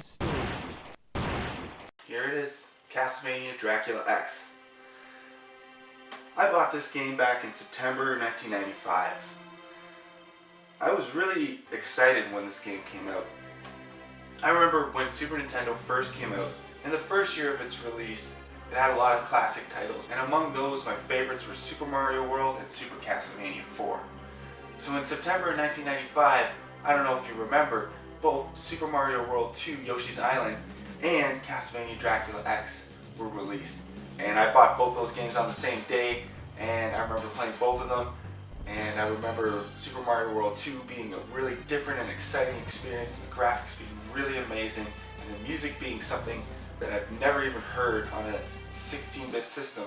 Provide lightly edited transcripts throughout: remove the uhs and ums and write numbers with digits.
second stage. Here it is, Castlevania Dracula X. I bought this game back in September 1995. I was really excited when this game came out. I remember when Super Nintendo first came out. In the first year of its release, it had a lot of classic titles, and among those my favorites were Super Mario World and Super Castlevania 4. So in September 1995, I don't know if you remember, both Super Mario World 2 Yoshi's Island and Castlevania Dracula X were released. And I bought both those games on the same day, and I remember playing both of them. And I remember Super Mario World 2 being a really different and exciting experience, and the graphics being really amazing, and the music being something that I've never even heard on a 16-bit system.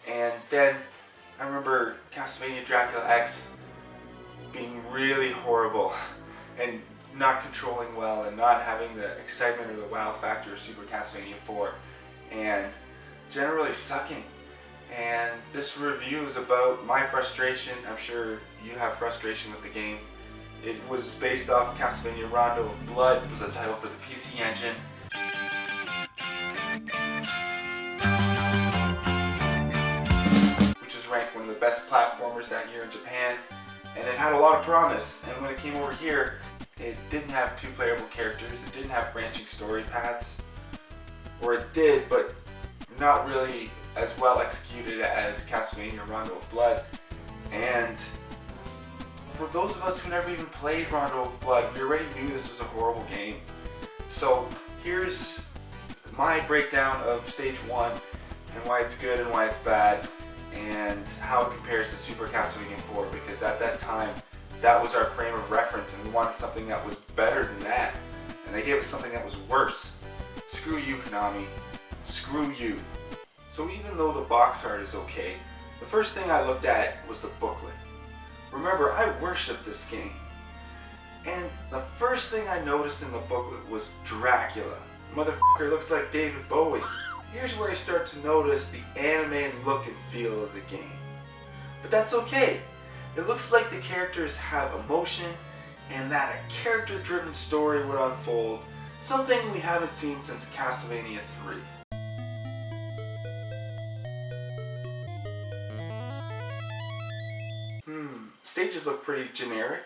And then I remember Castlevania Dracula X being really horrible and not controlling well and not having the excitement or the wow factor of Super Castlevania 4 and generally sucking. And this review is about my frustration. I'm sure you have frustration with the game. It was based off Castlevania Rondo of Blood. It was a title for the PC Engine. Which is ranked one of the best platformers that year in Japan. And it had a lot of promise. And when it came over here, it didn't have two playable characters. It didn't have branching story paths. Or it did, but not really as well executed as Castlevania Rondo of Blood. And for those of us who never even played Rondo of Blood, we already knew this was a horrible game. So here's my breakdown of Stage 1 and why it's good and why it's bad and how it compares to Super Castlevania 4, because at that time that was our frame of reference and we wanted something that was better than that, and they gave us something that was worse. Screw you, Konami. Screw you. So even though the box art is okay, the first thing I looked at was the booklet. Remember, I worship this game. And the first thing I noticed in the booklet was Dracula. Motherfucker looks like David Bowie. Here's where I start to notice the animated look and feel of the game. But that's okay. It looks like the characters have emotion and that a character-driven story would unfold, something we haven't seen since Castlevania 3. Stages look pretty generic,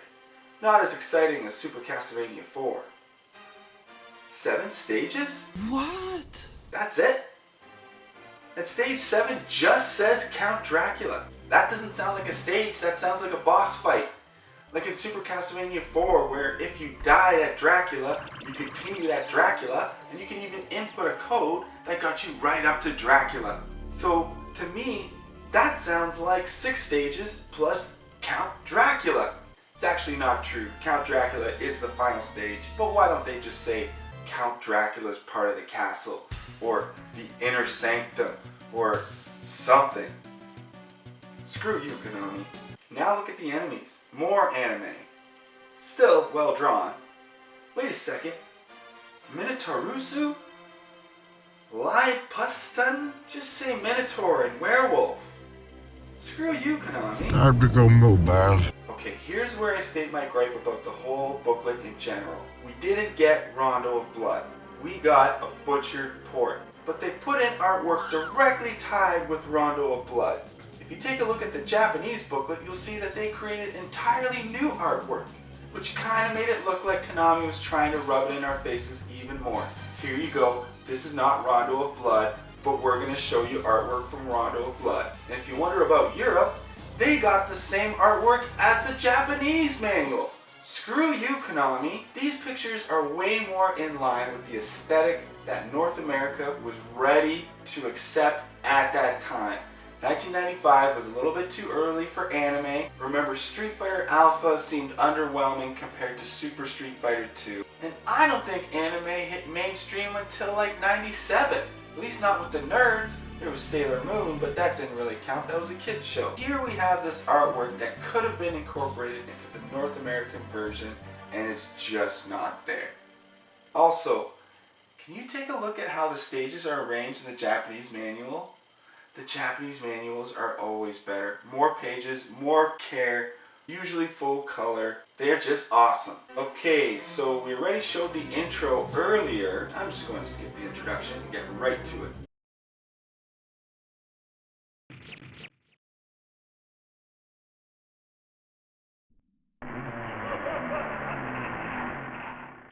not as exciting as Super Castlevania 4. 7 stages? What? That's it? And stage 7 just says Count Dracula. That doesn't sound like a stage, that sounds like a boss fight. Like in Super Castlevania 4, where if you died at Dracula, you continued at Dracula, and you can even input a code that got you right up to Dracula. So, to me, that sounds like 6 stages plus Count Dracula. It's actually not true. Count Dracula is the final stage, but why don't they just say Count Dracula's part of the castle, or the inner sanctum, or something? Screw you, Konami. Now look at the enemies. More anime. Still well drawn. Wait a second. Minotaurusu? Lipuston? Just say Minotaur and Werewolf. Screw you, Konami. Time to go mobile. Okay, here's where I state my gripe about the whole booklet in general. We didn't get Rondo of Blood. We got a butchered port. But they put in artwork directly tied with Rondo of Blood. If you take a look at the Japanese booklet, you'll see that they created entirely new artwork, which kind of made it look like Konami was trying to rub it in our faces even more. Here you go, this is not Rondo of Blood, but we're going to show you artwork from Rondo of Blood. And if you wonder about Europe, they got the same artwork as the Japanese manual. Screw you, Konami. These pictures are way more in line with the aesthetic that North America was ready to accept at that time. 1995 was a little bit too early for anime. Remember, Street Fighter Alpha seemed underwhelming compared to Super Street Fighter 2. And I don't think anime hit mainstream until like 97. At least not with the nerds. There was Sailor Moon, but that didn't really count. That was a kid's show. Here we have this artwork that could have been incorporated into the North American version, and it's just not there. Also, can you take a look at how the stages are arranged in the Japanese manual? The Japanese manuals are always better. More pages, more care, usually full color. They're just awesome. Okay, so we already showed the intro earlier. I'm just going to skip the introduction and get right to it.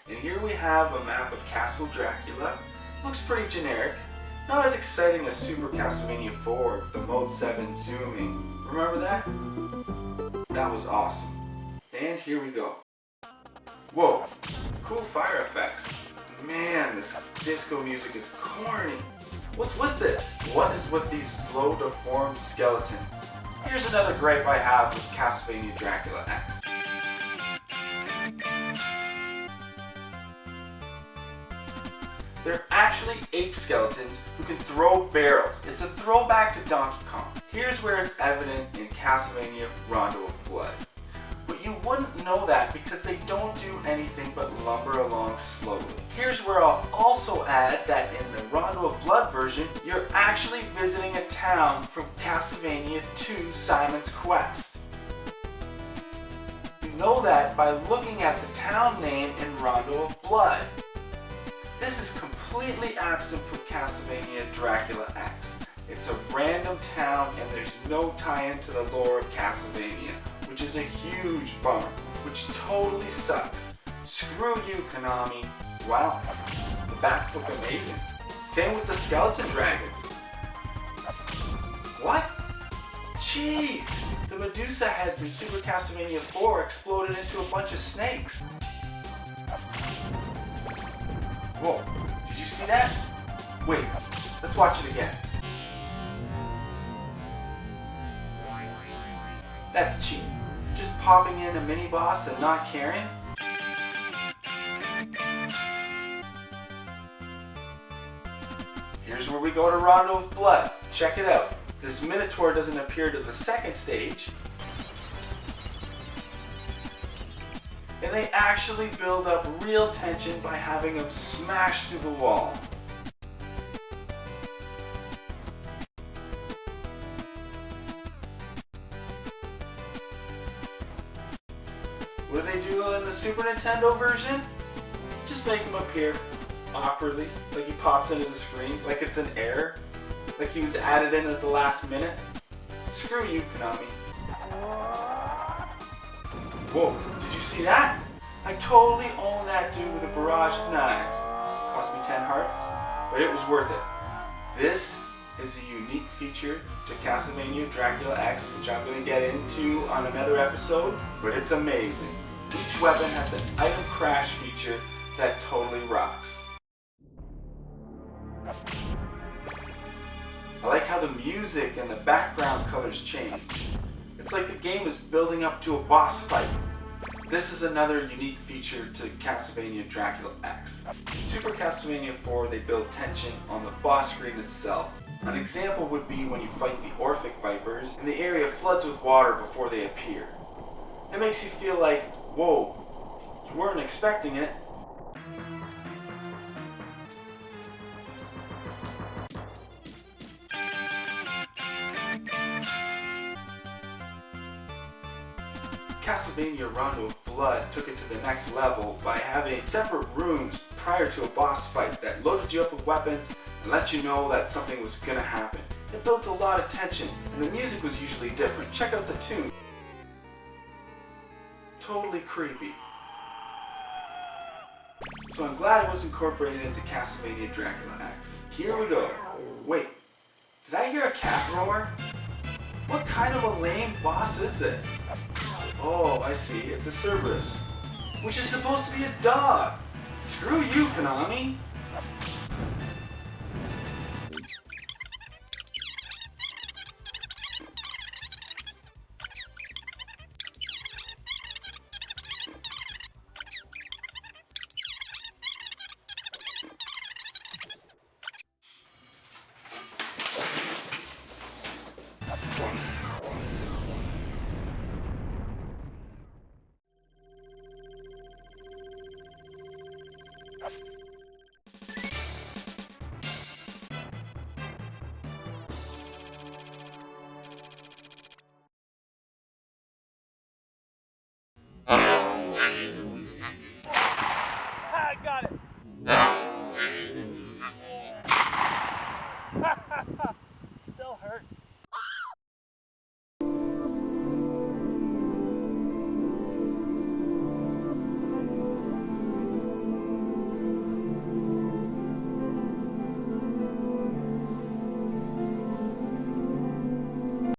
And here we have a map of Castle Dracula. Looks pretty generic. Not as exciting as Super Castlevania 4 with the Mode 7 zooming. Remember that? That was awesome. And here we go. Whoa, cool fire effects. Man, this disco music is corny. What's with this? What is with these slow deformed skeletons? Here's another gripe I have with Castlevania Dracula X. They're actually ape skeletons who can throw barrels. It's a throwback to Donkey Kong. Here's where it's evident in Castlevania Rondo of Blood. But you wouldn't know that because they don't do anything but lumber along slowly. Here's where I'll also add that in the Rondo of Blood version, you're actually visiting a town from Castlevania 2 Simon's Quest. You know that by looking at the town name in Rondo of Blood. This is completely absent from Castlevania Dracula X. It's a random town and there's no tie-in to the lore of Castlevania, which is a huge bummer, which totally sucks. Screw you, Konami. Wow, the bats look amazing. Same with the skeleton dragons. What? Jeez, the Medusa heads in Super Castlevania 4 exploded into a bunch of snakes. Whoa, did you see that? Wait, let's watch it again. That's cheap. Just popping in a mini boss and not caring? Here's where we go to Rondo of Blood. Check it out. This Minotaur doesn't appear to the second stage. And they actually build up real tension by having him smash through the wall. What do they do in the Super Nintendo version? Just make him appear awkwardly, like he pops into the screen, like it's an error, like he was added in at the last minute. Screw you, Konami. Whoa, did you see that? I totally own that dude with a barrage of knives. Cost me 10 hearts, but it was worth it. This is a unique feature to Castlevania Dracula X, which I'm going to get into on another episode, but it's amazing. Each weapon has an item crash feature that totally rocks. I like how the music and the background colors change. It's like the game is building up to a boss fight. This is another unique feature to Castlevania Dracula X. In Super Castlevania 4, they build tension on the boss screen itself. An example would be when you fight the Orphic Vipers and the area floods with water before they appear. It makes you feel like, whoa, you weren't expecting it. Castlevania Rondo of Blood took it to the next level by having separate rooms prior to a boss fight that loaded you up with weapons and let you know that something was gonna happen. It built a lot of tension, and the music was usually different. Check out the tune. Totally creepy. So I'm glad it was incorporated into Castlevania Dracula X. Here we go. Wait, did I hear a cat roar? What kind of a lame boss is this? Oh, I see, it's a Cerberus, which is supposed to be a dog. Screw you, Konami.